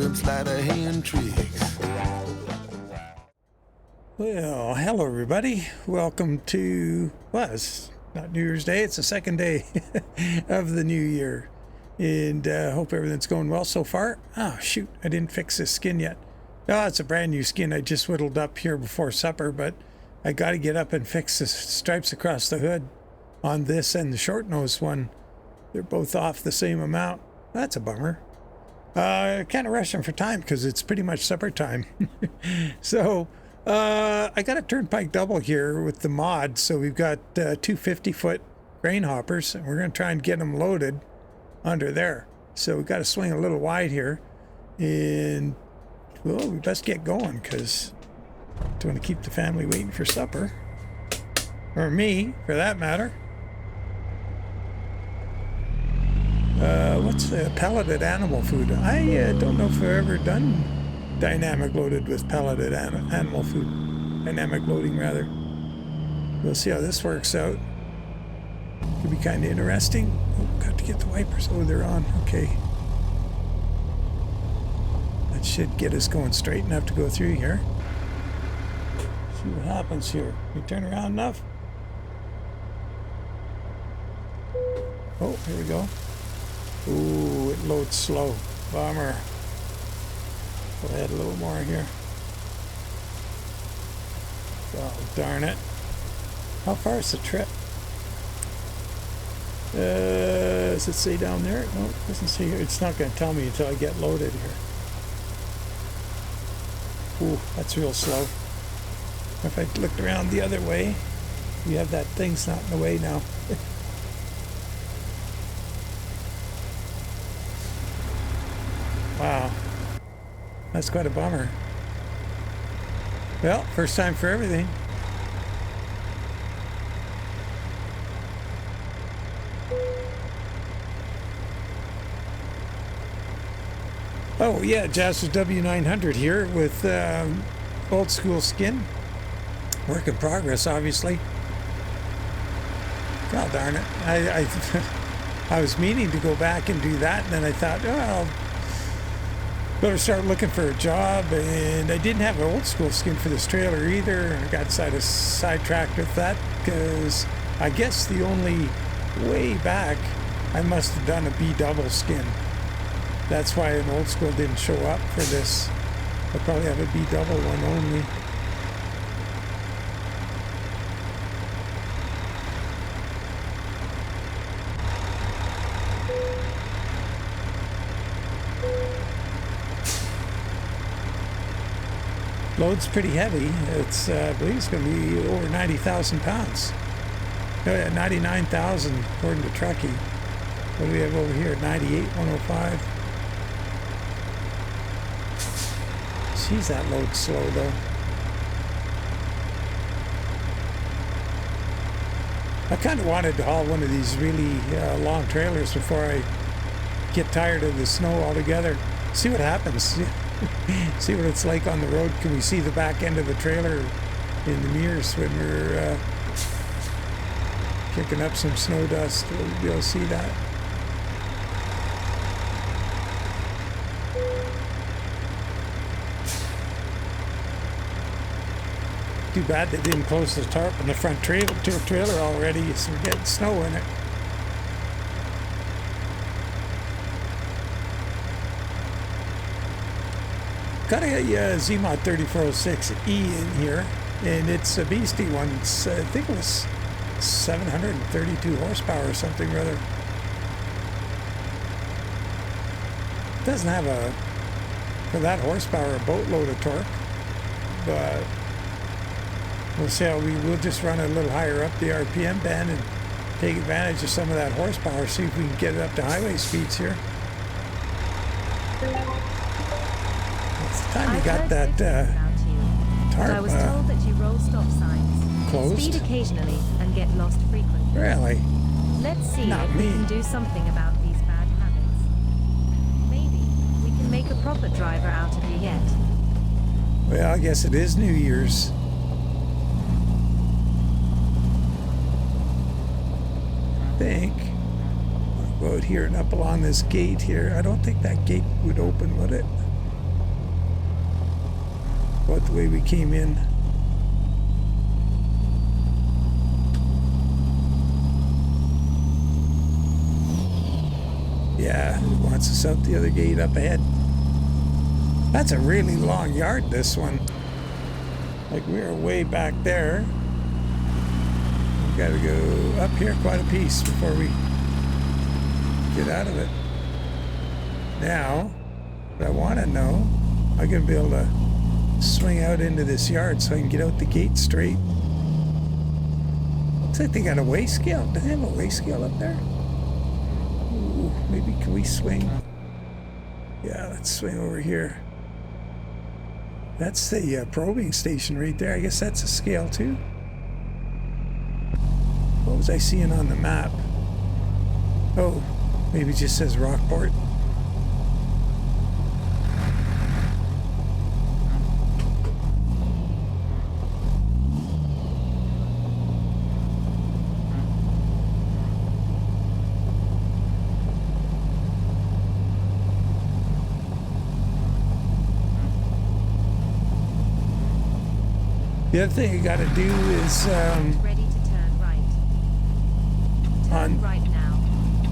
some sleight of hand tricks. Well, hello everybody. Welcome to, well, it's not New Year's Day, it's the second day of the new year. And hope everything's going well so far. Oh, shoot, I didn't fix this skin yet. Oh, it's a brand new skin I just whittled up here before supper, but I got to get up and fix the stripes across the hood on this and the short nose one. They're both off the same amount. That's a bummer. Kind of rushing for time because it's pretty much supper time. So I got a Turnpike Double here with the mod. So we've got 250-foot grain hoppers, and we're going to try and get them loaded under there. So we've got to swing a little wide here, and well, we best get going because I don't want to keep the family waiting for supper, or me for that matter. What's pelleted animal food? I don't know if I've ever done dynamic loaded with pelleted animal food. Dynamic loading, rather. We'll see how this works out. Could be kind of interesting. Oh, got to get the wipers. Oh, they're on. Okay. That should get us going straight enough to go through here. See what happens here. You turn around enough? Oh, here we go. Ooh, it loads slow. Bummer. We'll add a little more here. Oh, darn it. How far is the trip? Does it say down there? No, it doesn't say here. It's not going to tell me until I get loaded here. Ooh, that's real slow. If I looked around the other way, we have that thing's not in the way now. Wow, that's quite a bummer. Well, first time for everything. Oh yeah, Jasper W900 here with old school skin. Work in progress, obviously. God darn it. I was meaning to go back and do that, and then I thought, well, better start looking for a job, and I didn't have an old school skin for this trailer either. I got sidetracked with that because I guess the only way back I must have done a B double skin. That's why an old school didn't show up for this. I'll probably have a B double one only. Load's pretty heavy. It's, I believe it's going to be over 90,000 pounds. Oh yeah, 99,000 according to Truckee. What do we have over here? 98,105. Jeez, that load's slow though. I kind of wanted to haul one of these really long trailers before I get tired of the snow altogether. See what happens. See what it's like on the road. Can we see the back end of the trailer in the mirrors when we're kicking up some snow dust? We'll be able to see that. Too bad they didn't close the tarp on the front trailer already, so we're getting snow in it. Got a ZMod 3406E in here, and it's a beastie one. It's, I think it was 732 horsepower or something rather. It doesn't have a, for that horsepower, a boatload of torque, but we'll see how we'll just run a little higher up the RPM band and take advantage of some of that horsepower, see if we can get it up to highway speeds here. Time you got that tarp I was told that you roll stop signs, closed? speed occasionally, and get lost frequently. Really? Let's see Not if we me. can do something about these bad habits. Maybe we can make a proper driver out of you yet. Well, I guess it is New Year's. I think. I'll go out here and up along this gate here. I don't think that gate would open, would it? out the way we came in. Yeah, it wants us out the other gate up ahead. That's a really long yard, this one. Like, we're way back there. We gotta go up here quite a piece before we get out of it. Now, what I want to know, I'm going to be able to swing out into this yard so I can get out the gate straight. Looks like they got a weigh scale. Do they have a weigh scale up there? Ooh, maybe can we swing? Yeah, let's swing over here. That's the probing station right there. I guess that's a scale too. What was I seeing on the map? Oh, maybe it just says Rockport. The other thing you got to do is Ready to turn right. Turn right now.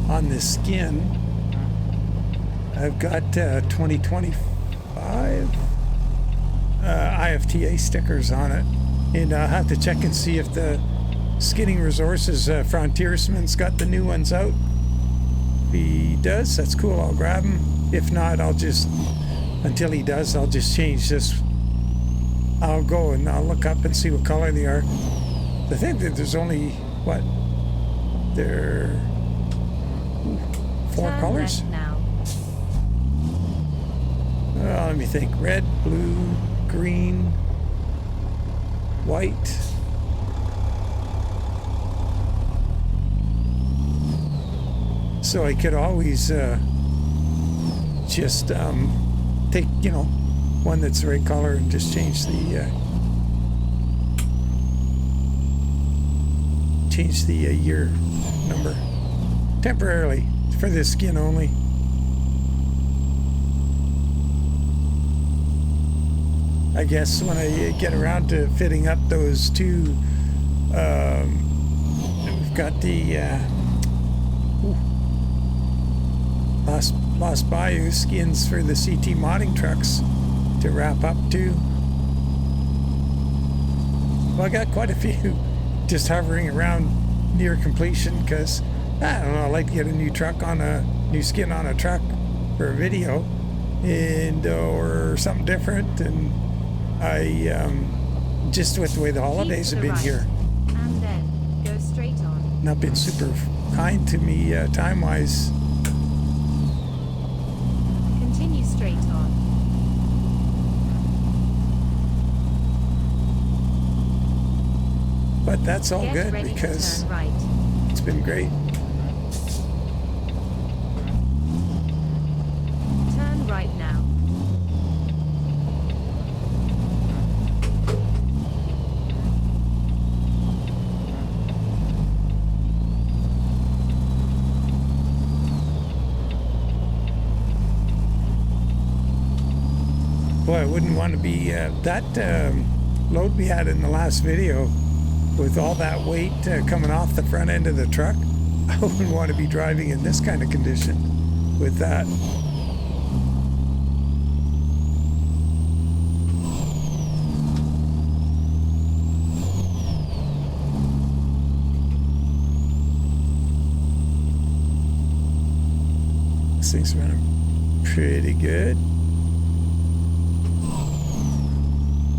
on this skin. I've got 2025 IFTA stickers on it, and I'll have to check and see if the Skinning Resources Frontiersman's got the new ones out. If he does, that's cool. I'll grab them. If not, I'll just, until he does, I'll just change this. I'll go and I'll look up and see what color they are. I think that there's only, what? There are 4 Turn colors? left now. Let me think. Red, blue, green, white. So I could always just take, you know, one that's the right color and just change the year number temporarily for this skin only. I guess when I get around to fitting up those two, we've got the Lost Bayou skins for the CT modding trucks to wrap up to. Well, I got quite a few just hovering around near completion because, I don't know, I like to get a new new skin on a truck for a video and or something different, and I just with the way the holidays have been here, And then go straight on. not been super kind to me time-wise. Continue straight on. But that's all Get good ready because to turn right. it's been great. Turn right now. Boy, I wouldn't want to be that load we had in the last video with all that weight coming off the front end of the truck. I wouldn't want to be driving in this kind of condition with that. This thing's running pretty good.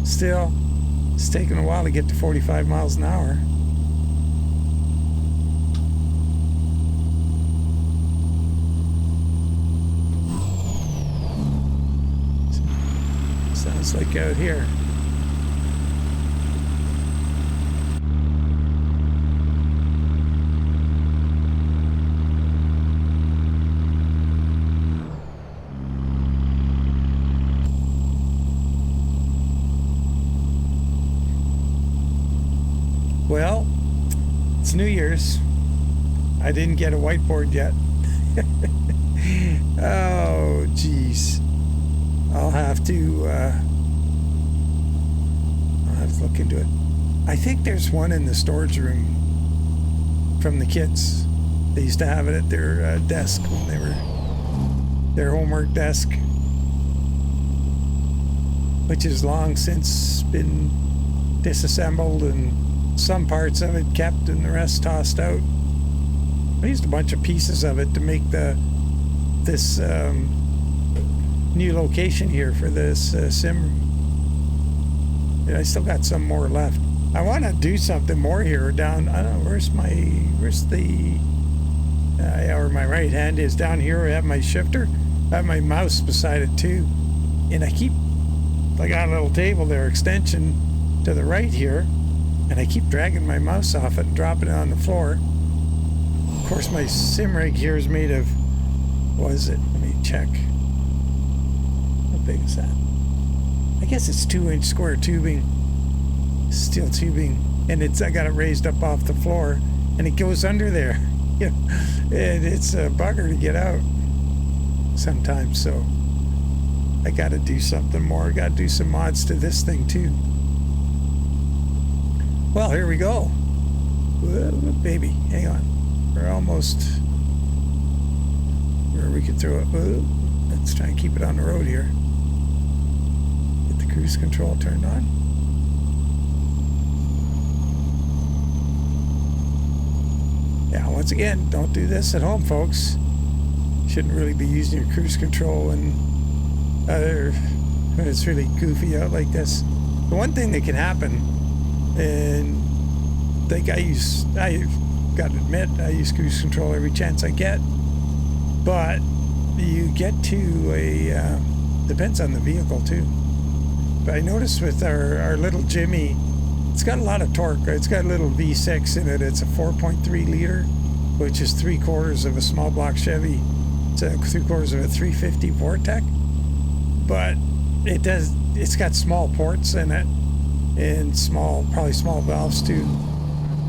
Still, it's taking a while to get to 45 miles an hour. Sounds like out here. Well, it's New Year's. I didn't get a whiteboard yet. Oh, geez. I'll have to have to look into it. I think there's one in the storage room from the kids. They used to have it at their desk when they were their homework desk, which has long since been disassembled and some parts of it kept and the rest tossed out. I used a bunch of pieces of it to make this new location here for this sim. And I still got some more left. I want to do something more here down. I don't know where's the where my right hand is. Down here I have my shifter. I have my mouse beside it too, and I got a little table there, extension to the right here, and I keep dragging my mouse off it and dropping it on the floor. Of course, my sim rig here is made of, what is it? Let me check. How big is that? I guess it's 2-inch square tubing, steel tubing, and I got it raised up off the floor, and it goes under there. And it's a bugger to get out sometimes, so I got to do something more. I got to do some mods to this thing too. Well, here we go. Whoa, baby, hang on. We're almost where we could throw it. Whoa. Let's try and keep it on the road here. Get the cruise control turned on. Yeah, once again, don't do this at home, folks. Shouldn't really be using your cruise control when it's really goofy out like this. The one thing that can happen, and I think I've got to admit, I use cruise control every chance I get, but you get to depends on the vehicle too. But I noticed with our little Jimmy, it's got a lot of torque. It's got a little V6 in it. It's a 4.3 liter, which is 3/4 of a small block Chevy. It's a 3/4 of a 350 Vortec. But it's got small ports in it and probably small valves too.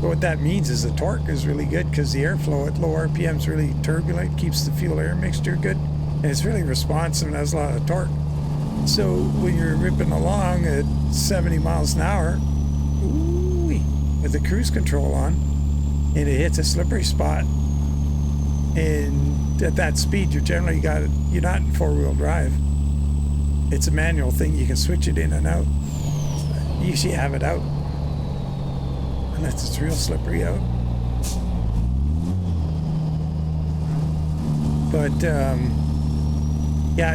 But what that means is the torque is really good because the airflow at low RPM is really turbulent, keeps the fuel air mixture good, and it's really responsive and has a lot of torque. So when you're ripping along at 70 miles an hour, with the cruise control on, and it hits a slippery spot, and at that speed you're not in 4-wheel drive. It's a manual thing. You can switch it in and out. You usually have it out unless it's real slippery out. But yeah,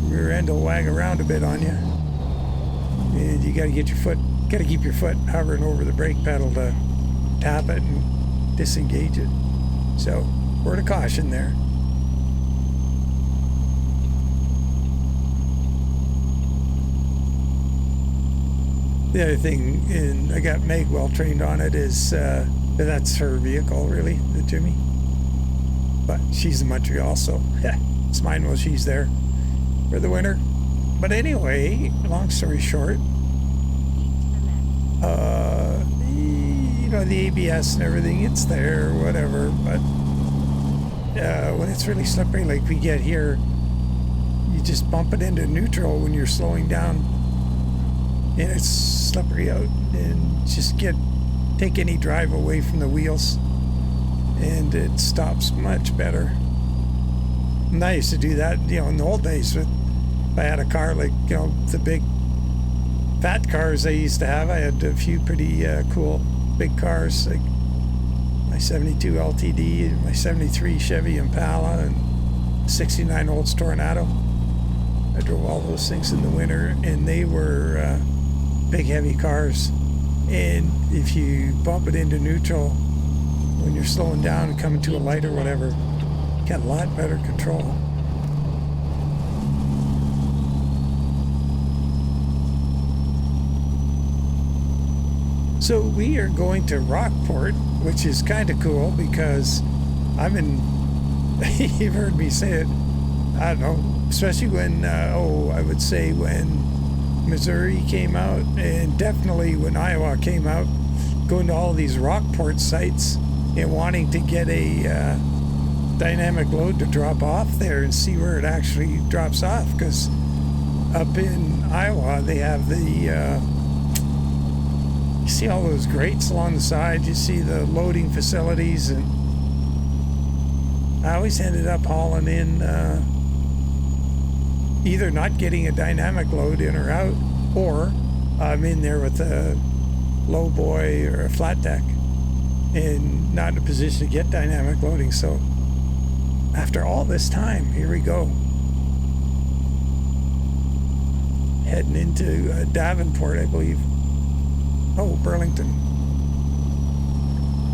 rear end will wag around a bit on you, and you got to keep your foot hovering over the brake pedal to tap it and disengage it. So, word of caution there. The other thing, and I got Meg well trained on it, is that's her vehicle, really, the Jimmy. But she's in Montreal, so it's mine while she's there for the winter. But anyway, long story short, the ABS and everything, it's there, whatever, but when it's really slippery like we get here, you just bump it into neutral when you're slowing down, and it's slippery out, and just take any drive away from the wheels, and it stops much better. And I used to do that, in the old days. If I had a car like, the big fat cars I used to have, I had a few pretty cool big cars, like my 72 LTD and my 73 Chevy Impala and 69 Olds Tornado. I drove all those things in the winter, and they were big heavy cars, and if you bump it into neutral when you're slowing down and coming to a light or whatever, you got a lot better control. So we are going to Rockport, which is kind of cool because you've heard me say it, I don't know, especially when, I would say when Missouri came out, and definitely when Iowa came out, going to all these Rockport sites and wanting to get a dynamic load to drop off there and see where it actually drops off, because up in Iowa, they have the, you see all those grates along the side, you see the loading facilities, and I always ended up hauling in, either not getting a dynamic load in or out, or I'm in there with a low boy or a flat deck and not in a position to get dynamic loading. So after all this time, here we go. Heading into Davenport, I believe. Oh, Burlington.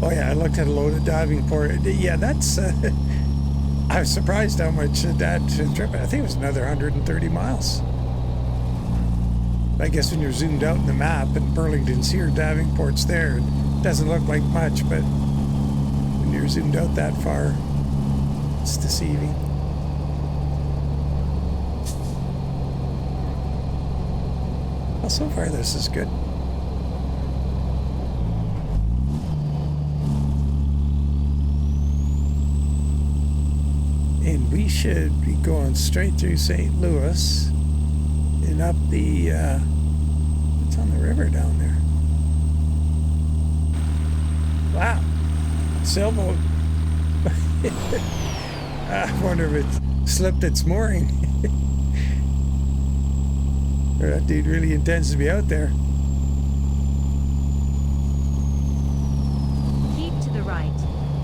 Oh yeah, I looked at a load at Davenport. Yeah, that's, I was surprised how much that trip, I think it was another 130 miles. I guess when you're zoomed out in the map and Burlington's here, Davenport's there, it doesn't look like much, but when you're zoomed out that far, it's deceiving. Well, so far this is good. And we should be going straight through St. Louis and up the, what's on the river down there? Wow, sailboat. I wonder if it slipped its mooring. Or that dude really intends to be out there. Keep to the right,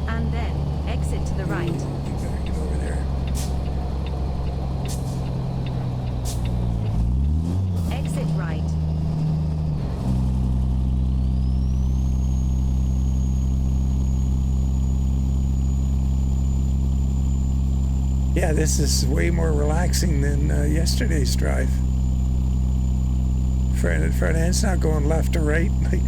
and then exit to the right. You better get over there. Exit right. Yeah, this is way more relaxing than yesterday's drive. Front end's not going left or right. Like,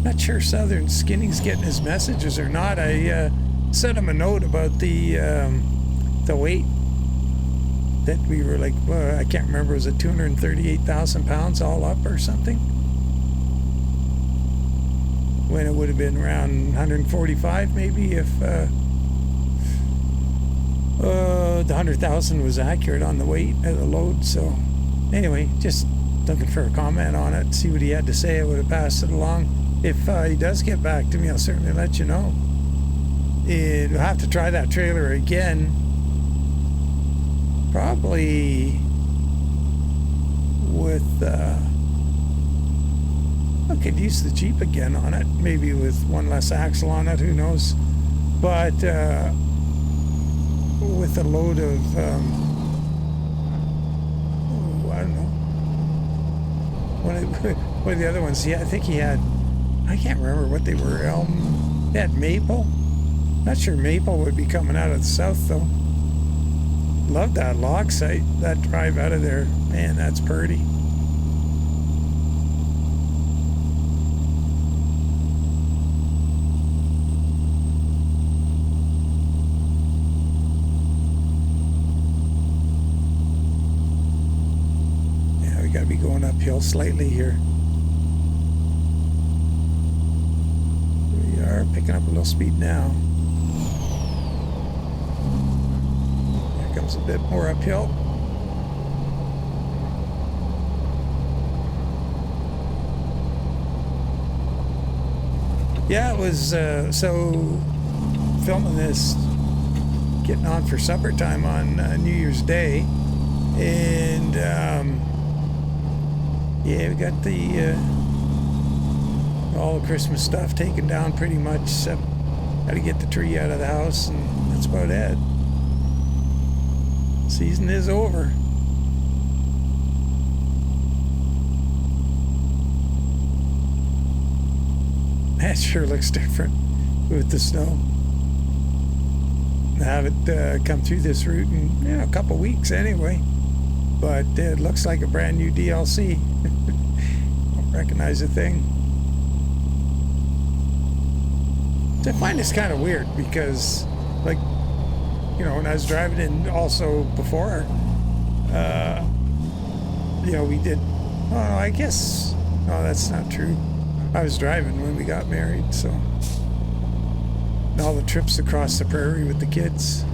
not sure Southern Skinning's getting his messages or not. I sent him a note about the weight. That we were like, well, I can't remember, was it 238,000 pounds all up or something? When it would have been around 145 maybe if the 100,000 was accurate on the weight of the load. So anyway, just looking for a comment on it, see what he had to say. I would have passed it along. If he does get back to me, I'll certainly let you know. And we'll have to try that trailer again. Probably with, I could use the Jeep again on it, maybe with one less axle on it, who knows. But with a load of, I don't know, one of the other ones, yeah, I think he had, I can't remember what they were, elm, they had maple. Not sure maple would be coming out of the south though. Love that log site, that drive out of there. Man, that's pretty. Yeah, we gotta be going uphill slightly here. We are picking up a little speed now. Comes a bit more uphill. Yeah, it was so filming this, getting on for supper time on New Year's Day, and yeah, we got the all the Christmas stuff taken down pretty much. Except how to get the tree out of the house, and that's about it. Season is over. That sure looks different with the snow. I haven't come through this route in a couple weeks anyway, but it looks like a brand new DLC. Don't recognize a thing. So I find this kind of weird because, like, you know, when I was driving in also before, we did. Oh, no, I guess. No, that's not true. I was driving when we got married, so. And all the trips across the prairie with the kids.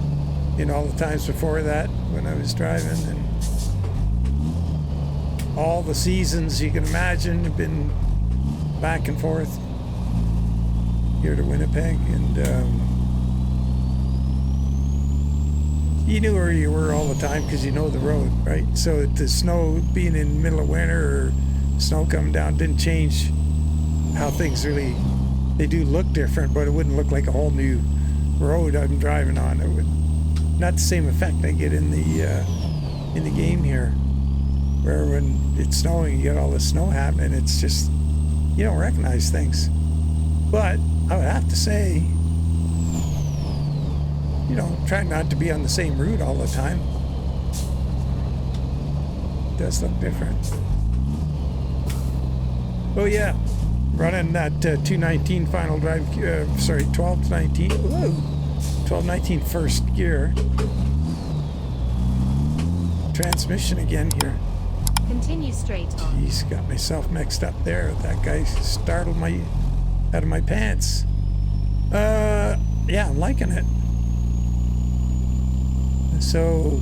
All the times before that when I was driving, and all the seasons you can imagine. Have been back and forth here to Winnipeg, and you knew where you were all the time because you know the road, right? So the snow being in the middle of winter or snow coming down didn't change how things really, they do look different, but it wouldn't look like a whole new road I'm driving on. It would not the same effect I get in the game here, where when it's snowing, you get all the snow happening. It's just, you don't recognize things. But I would have to say, try not to be on the same route all the time. It does look different. Oh yeah, running that 219 final drive, 1219, whoa, 1219 first gear. Transmission again here. Continue straight on. Jeez, got myself mixed up there. That guy startled me out of my pants. Yeah, I'm liking it. So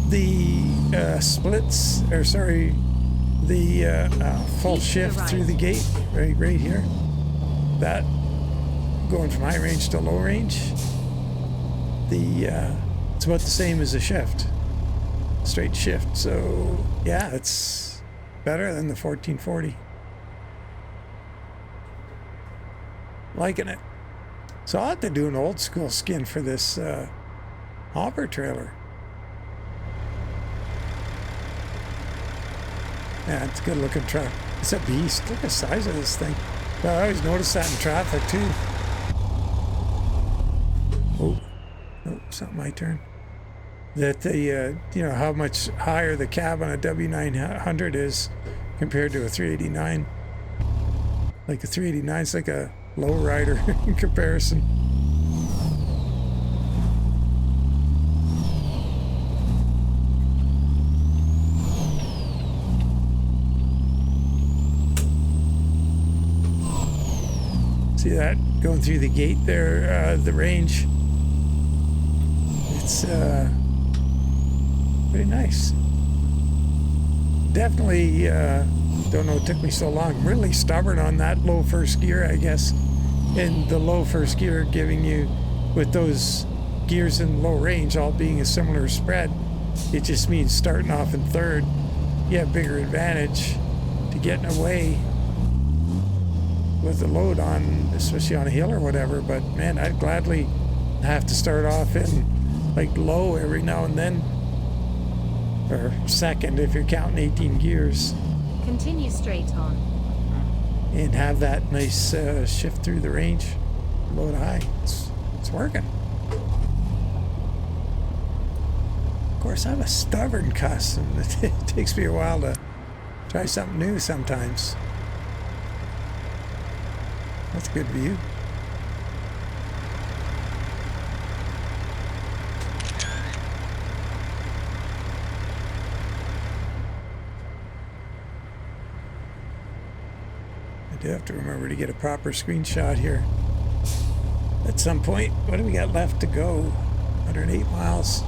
the splits, or sorry, the full shift through the gate, right here. That going from high range to low range. It's about the same as a shift, straight shift. So yeah, it's better than the 1440. Liking it. So I'll have to do an old school skin for this hopper trailer. Yeah, it's a good looking truck. It's a beast. Look at the size of this thing. Well, I always notice that in traffic too. Oh, no, it's not my turn. That the, how much higher the cab on a W900 is compared to a 389. Like a 389 is like a low rider in comparison. See that going through the gate there, the range. It's pretty nice. Definitely, don't know it took me so long. I'm really stubborn on that low first gear, I guess. And the low first gear giving you, with those gears in low range all being a similar spread, it just means starting off in third, you have bigger advantage to getting away with the load on, especially on a hill or whatever. But man, I'd gladly have to start off in like low every now and then, or second if you're counting 18 gears. Continue straight on. And have that nice shift through the range, low to high. It's working. Of course, I'm a stubborn cuss, and it takes me a while to try something new sometimes. That's a good view. I do have to remember to get a proper screenshot here at some point. What do we got left to go? 108 miles.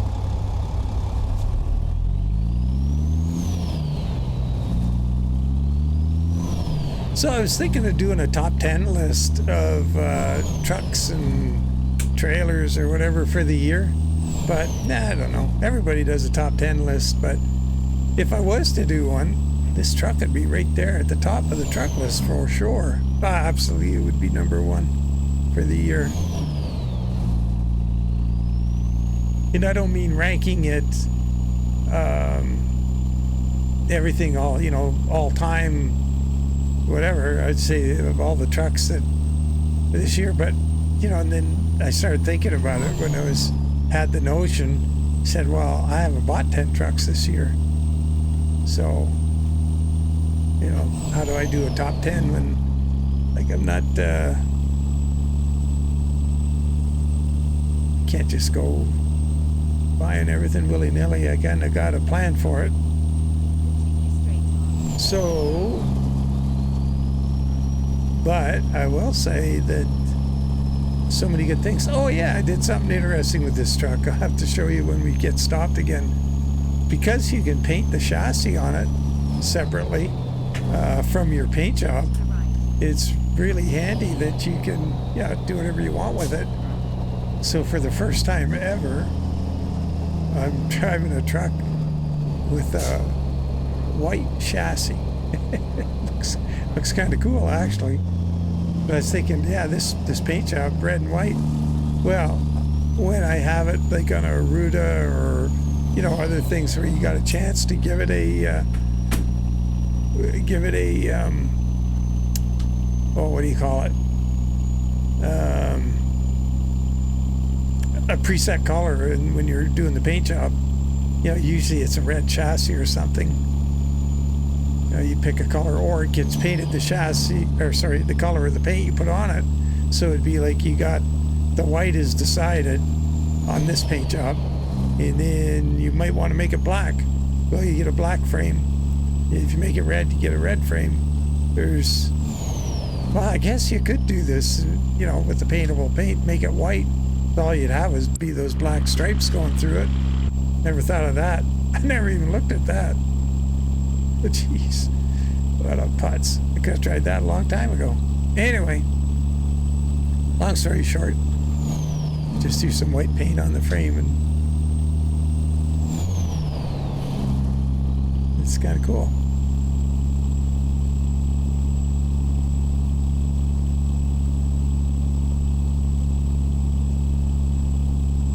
So I was thinking of doing a top 10 list of trucks and trailers or whatever for the year, but I don't know. Everybody does a top 10 list, but if I was to do one, this truck would be right there at the top of the truck list for sure. Absolutely, it would be number one for the year. And I don't mean ranking it everything all time, whatever. I'd say of all the trucks that this year, but and then I started thinking about it when I had the notion, said, well, I haven't bought 10 trucks this year, so how do I do a top 10 when I'm not can't just go buying everything willy-nilly. I kind of got a plan for it. So, but I will say that so many good things. Oh yeah, I did something interesting with this truck. I'll have to show you when we get stopped again. Because you can paint the chassis on it separately from your paint job, it's really handy that you can, yeah, do whatever you want with it. So for the first time ever, I'm driving a truck with a white chassis. It looks kind of cool, actually. But I was thinking, yeah, this paint job, red and white, well, when I have it like on a Ruta or, you know, other things where you got a chance to give it a oh, what do you call it? A preset color, and when you're doing the paint job, you know, usually it's a red chassis or something. You know, you pick a color, or it gets painted the chassis, or sorry, the color of the paint you put on it. So it'd be like you got the white is decided on this paint job, and then you might want to make it black. Well, you get a black frame. If you make it red, you get a red frame. There's, well, I guess you could do this, you know, with the paintable paint, make it white. All you'd have is be those black stripes going through it. Never thought of that. I never even looked at that. But jeez, what a putz. I could have tried that a long time ago. Anyway, long story short, just do some white paint on the frame and it's kind of cool.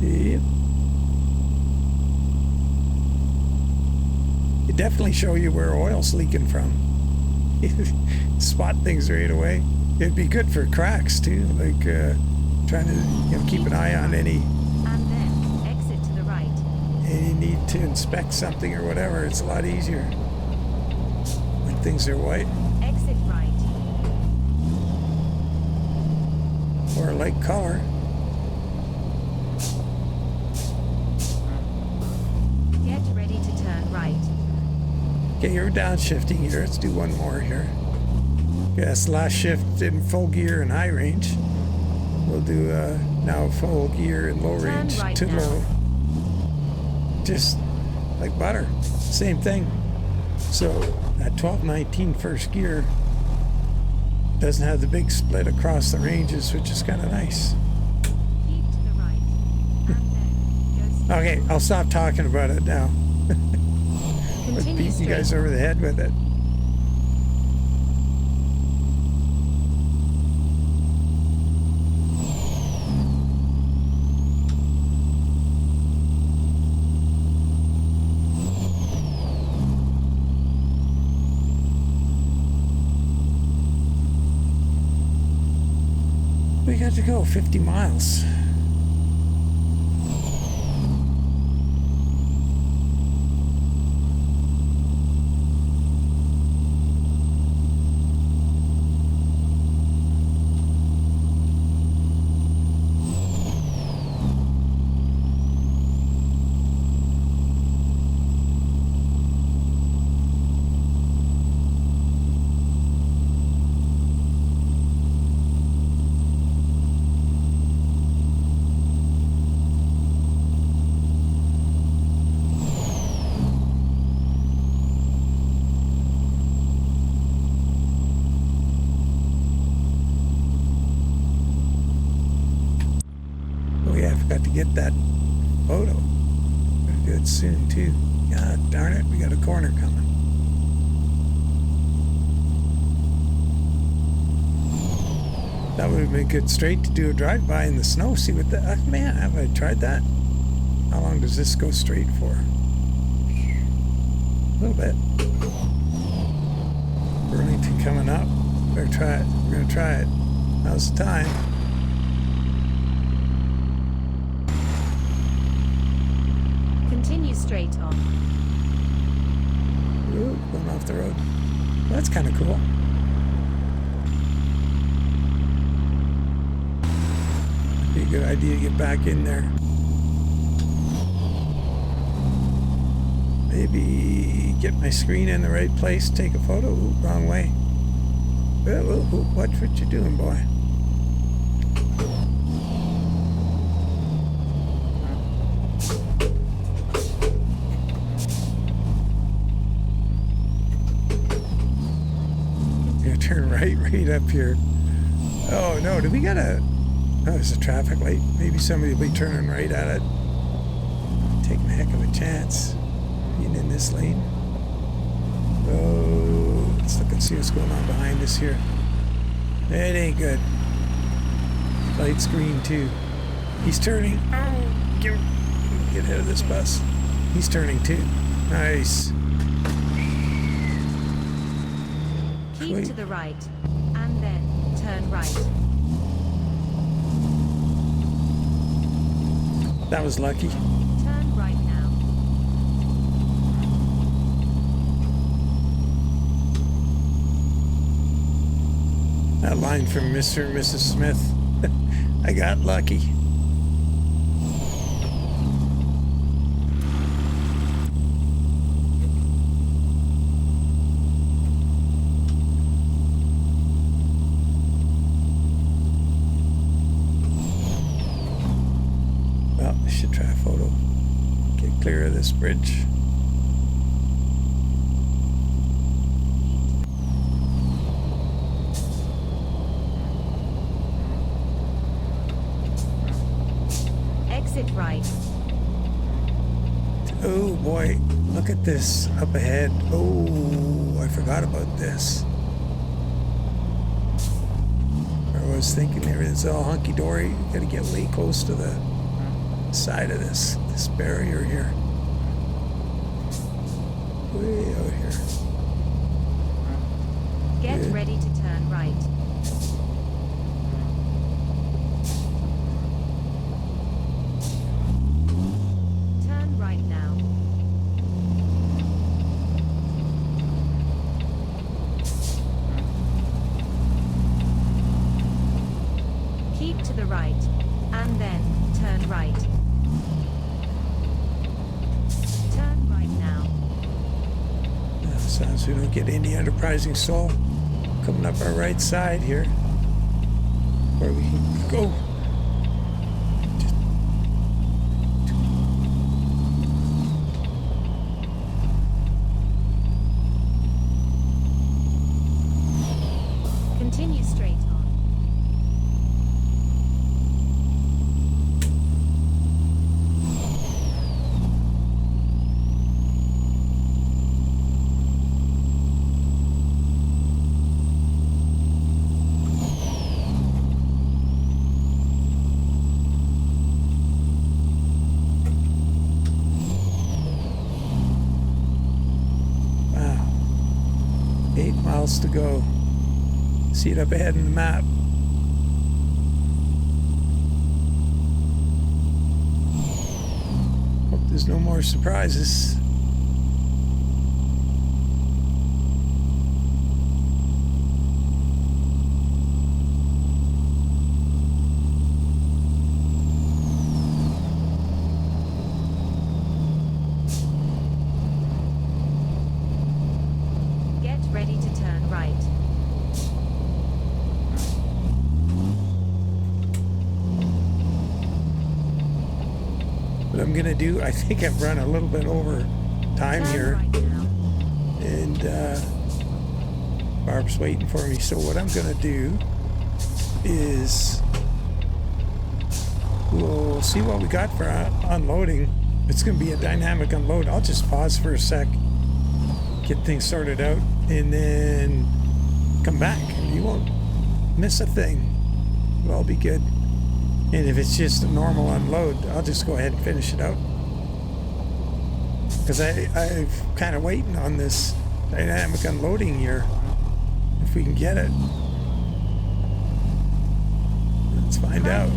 Yep. It definitely show you where oil's leaking from. Spot things right away. It'd be good for cracks too, like trying to, you know, keep an eye on any. And then exit to the right. And you need to inspect something or whatever. It's a lot easier when things are white. Exit right. Or a light color. Get ready to turn right. Okay, you're downshifting here. Let's do one more here. Okay, that's the last shift in full gear and high range. We'll do now full gear and low range right to now. low. Just like butter. Same thing. So that 1219 first gear doesn't have the big split across the ranges, which is kind of nice. Keep to the right. And then go Okay, I'll stop talking about it now. But Continue beating you guys straight. over the head with it. We got to go 50 miles. Get that photo. Gotta do it soon too. God darn it, we got a corner coming. That would have been good straight to do a drive-by in the snow. See what the man, have I tried that? How long does this go straight for? A little bit. Burlington coming up. Better try it. We're gonna try it. Now's the time. Continue straight on. Ooh, going off the road. That's kind of cool. Be a good idea to get back in there. Maybe get my screen in the right place, take a photo. Ooh, wrong way. Watch what you're doing, boy. Gonna turn right up here. Oh no, do we got a... Oh, there's a traffic light. Maybe somebody will be turning right at it. Taking a heck of a chance being in this lane. Oh, let's look and see what's going on behind us here. It ain't good. Light's green too. He's turning. Oh, get ahead of this bus. He's turning too. Nice. Keep Sweet. to the right, and then turn right. That was lucky. Turn right now. That line from Mr. and Mrs. Smith. I got lucky. Well, I should try a photo. Get clear of this bridge. Exit right. Oh boy, look at this up ahead. Oh, I forgot about this. I was thinking everything's all hunky-dory. You gotta get way close to the side of this barrier here. Way out here. Get Good. ready to turn right. Turn right now. Keep to the right, and then turn right. Turn right now. Sounds we don't get any enterprising soul coming up our right side here. Where we can go. Continue straight on. Wow. 8 miles to go. See it up ahead in the map. Hope there's no more surprises. Get ready to turn right. What I'm gonna do, I think I've run a little bit over time Turn here, right now. and Barb's waiting for me. So what I'm gonna do is we'll see what we got for unloading. It's gonna be a dynamic unload. I'll just pause for a sec, get things sorted out, and then come back. You won't miss a thing. It'll all be good. And if it's just a normal unload, I'll just go ahead and finish it out. Because I'm kind of waiting on this dynamic unloading here. If we can get it. Let's find out.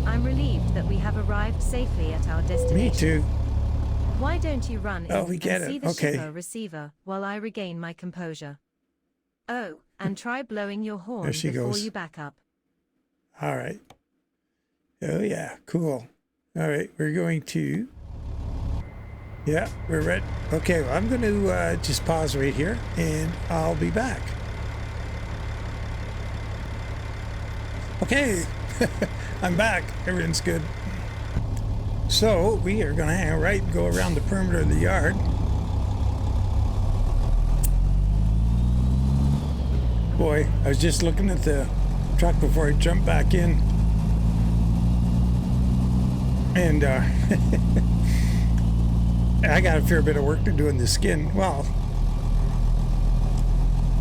I'm relieved that we have arrived safely at our destination. Me too. Why don't you run Oh, in we get and see it. the Okay. shipper receiver while I regain my composure? Oh, and try blowing your horn There she before goes. you back up. All right. Oh yeah, cool. All right, we're going to Yeah, we're ready. Okay, well, I'm going to just pause right here, and I'll be back. Okay, I'm back. Everything's good. So we are going to hang right and go around the perimeter of the yard. Boy, I was just looking at the truck before I jumped back in. And I got a fair bit of work to do in the skin. Well,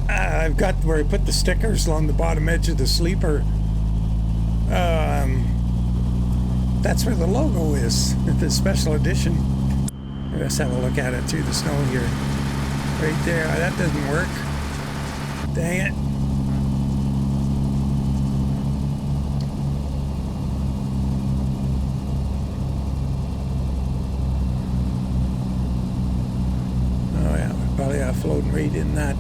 I've got where I put the stickers along the bottom edge of the sleeper. That's where the logo is, the special edition. Let's have a look at it through the snow here. Right there. That doesn't work. Dang it. Oh yeah, we probably are floating right in that,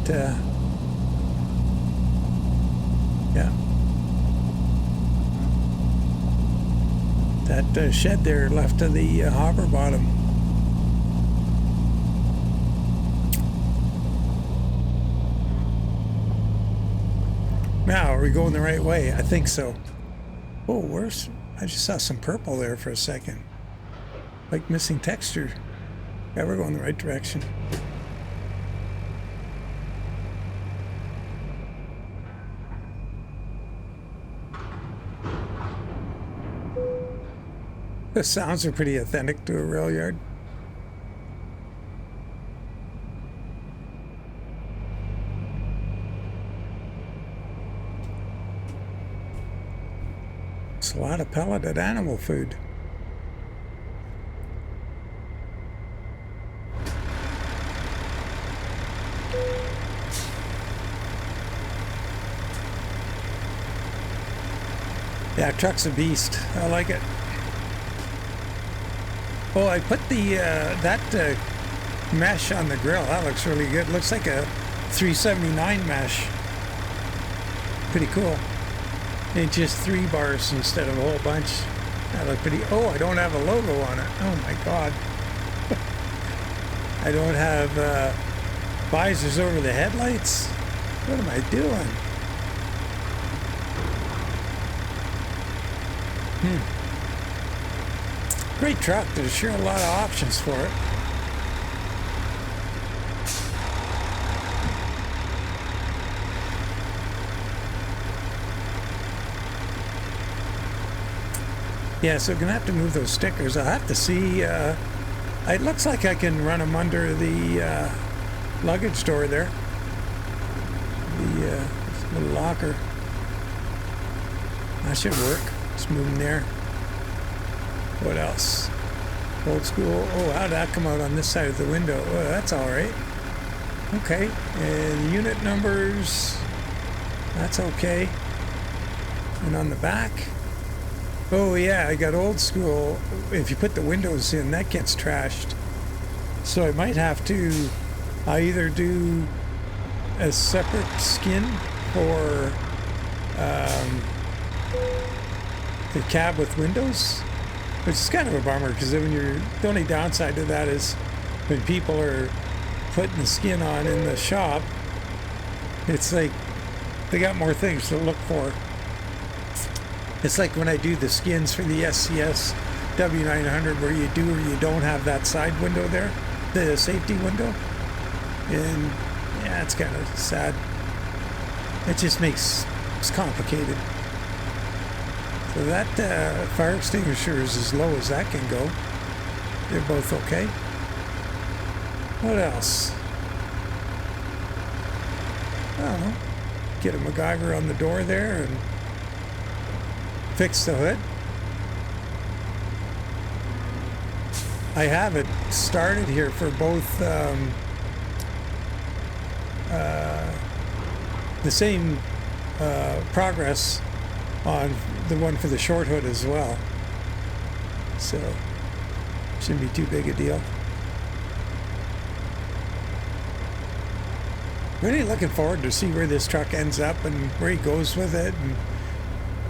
yeah. That shed there left of the hopper bottom. Now, are we going the right way? I think so. Oh, where's... I just saw some purple there for a second. Like missing texture. Yeah, we're going the right direction. The sounds are pretty authentic to a rail yard. It's a lot of pelleted animal food. Yeah, truck's a beast. I like it. Oh, I put the that mesh on the grill. That looks really good. Looks like a 379 mesh. Pretty cool. And just 3 bars instead of a whole bunch. That looked pretty. Oh, I don't have a logo on it. Oh my God. I don't have visors over the headlights. What am I doing? Great truck. There's sure a lot of options for it. Yeah, so we're going to have to move those stickers. I'll have to see. It looks like I can run them under the luggage door there. The little locker. That should work. Just move them there. What else? Old school. Oh, how did that come out on this side of the window? Oh, that's all right. Okay. And unit numbers. That's okay. And on the back. Oh, yeah, I got old school. If you put the windows in, that gets trashed. So I might have to either do a separate skin for the cab with windows. Which is kind of a bummer, because when the only downside to that is when people are putting the skin on in the shop, it's like they got more things to look for. It's like when I do the skins for the SCS W900 where you do or you don't have that side window there, the safety window. And yeah, it's kind of sad. It just makes it's complicated. So that fire extinguisher is as low as that can go. They're both okay. What else? I don't know. Get a MacGyver on the door there and fix the hood. I have it started here for both the same progress on the one for the short hood as well. So shouldn't be too big a deal. Really looking forward to see where this truck ends up and where he goes with it. And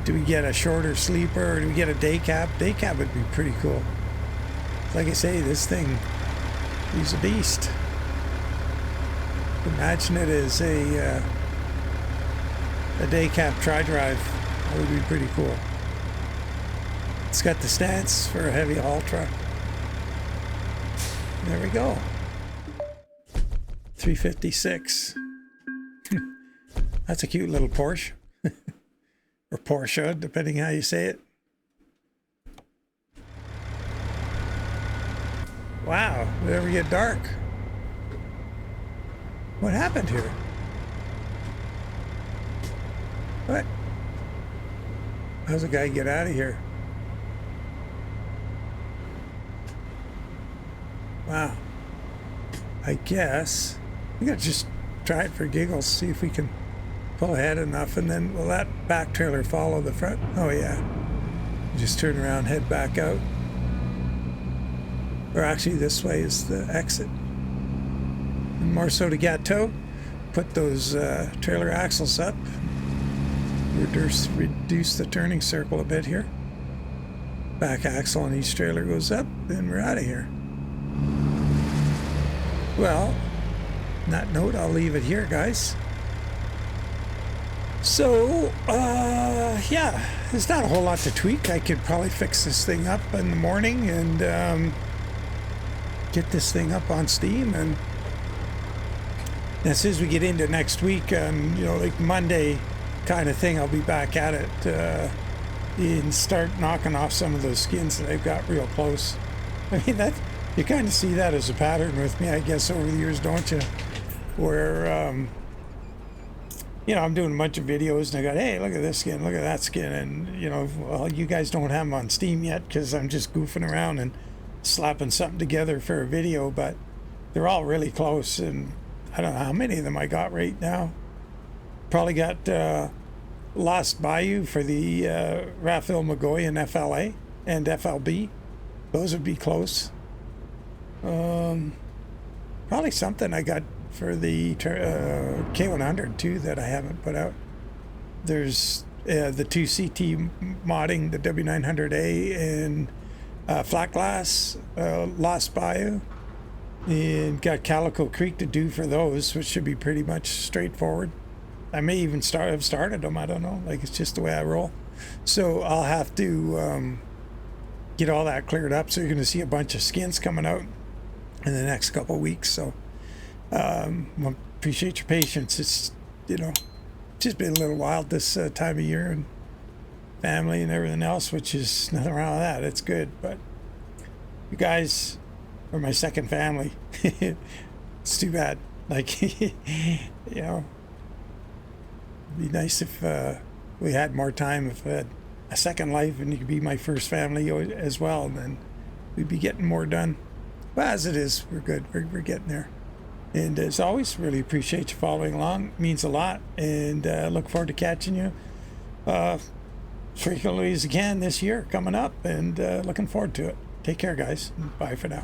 do we get a shorter sleeper or do we get a day cab? Day cab would be pretty cool. Like I say, this thing He's a beast. Imagine it as a day cab tri-drive. That would be pretty cool. It's got the stance for a heavy haul truck. There we go. 356. That's a cute little Porsche. Or Porsche, depending how you say it. Wow, did it ever get dark? What happened here? What? How's a guy get out of here? Wow. I guess we gotta just try it for giggles, see if we can pull ahead enough, and then will that back trailer follow the front? Oh yeah. Just turn around, head back out. Or actually this way is the exit. And more so to Gateau, put those trailer axles up. Reduce the turning circle a bit here. Back axle on each trailer goes up, then we're out of here. Well, on that note, I'll leave it here, guys. So, yeah, there's not a whole lot to tweak. I could probably fix this thing up in the morning and get this thing up on Steam. And as soon as we get into next week, you know, like Monday kind of thing, I'll be back at it and start knocking off some of those skins that I've got real close. I mean, that you kind of see that as a pattern with me, I guess, over the years, don't you? Where, you know, I'm doing a bunch of videos and I go, hey, look at this skin, look at that skin. And, you know, well, you guys don't have them on Steam yet because I'm just goofing around and slapping something together for a video, but they're all really close. And I don't know how many of them I got right now. Probably got Lost Bayou for the Raphael Magoyan FLA and FLB. Those would be close. Probably something I got for the K100 too that I haven't put out. There's the 2CT modding, the W900A and Flat Glass, Lost Bayou, and got Calico Creek to do for those, which should be pretty much straightforward. I may even have started them, I don't know, like it's just the way I roll. So I'll have to get all that cleared up, so you're going to see a bunch of skins coming out in the next couple of weeks. So well, appreciate your patience. It's, you know, just been a little wild this time of year, and family and everything else, which is nothing wrong with that. It's good, but you guys are my second family. It's too bad. Like, you know, it'd be nice if we had more time, if I had a second life and you could be my first family as well, and then we'd be getting more done. But as it is, we're good. We're getting there. And as always, really appreciate you following along. It means a lot. And look forward to catching you frequently as again this year coming up. And looking forward to it. Take care, guys. Bye for now.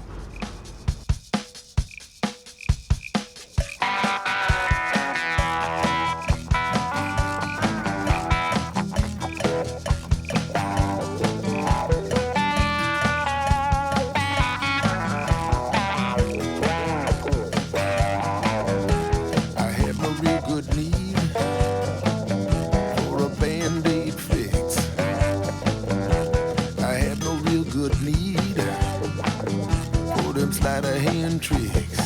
Sleight of hand tricks.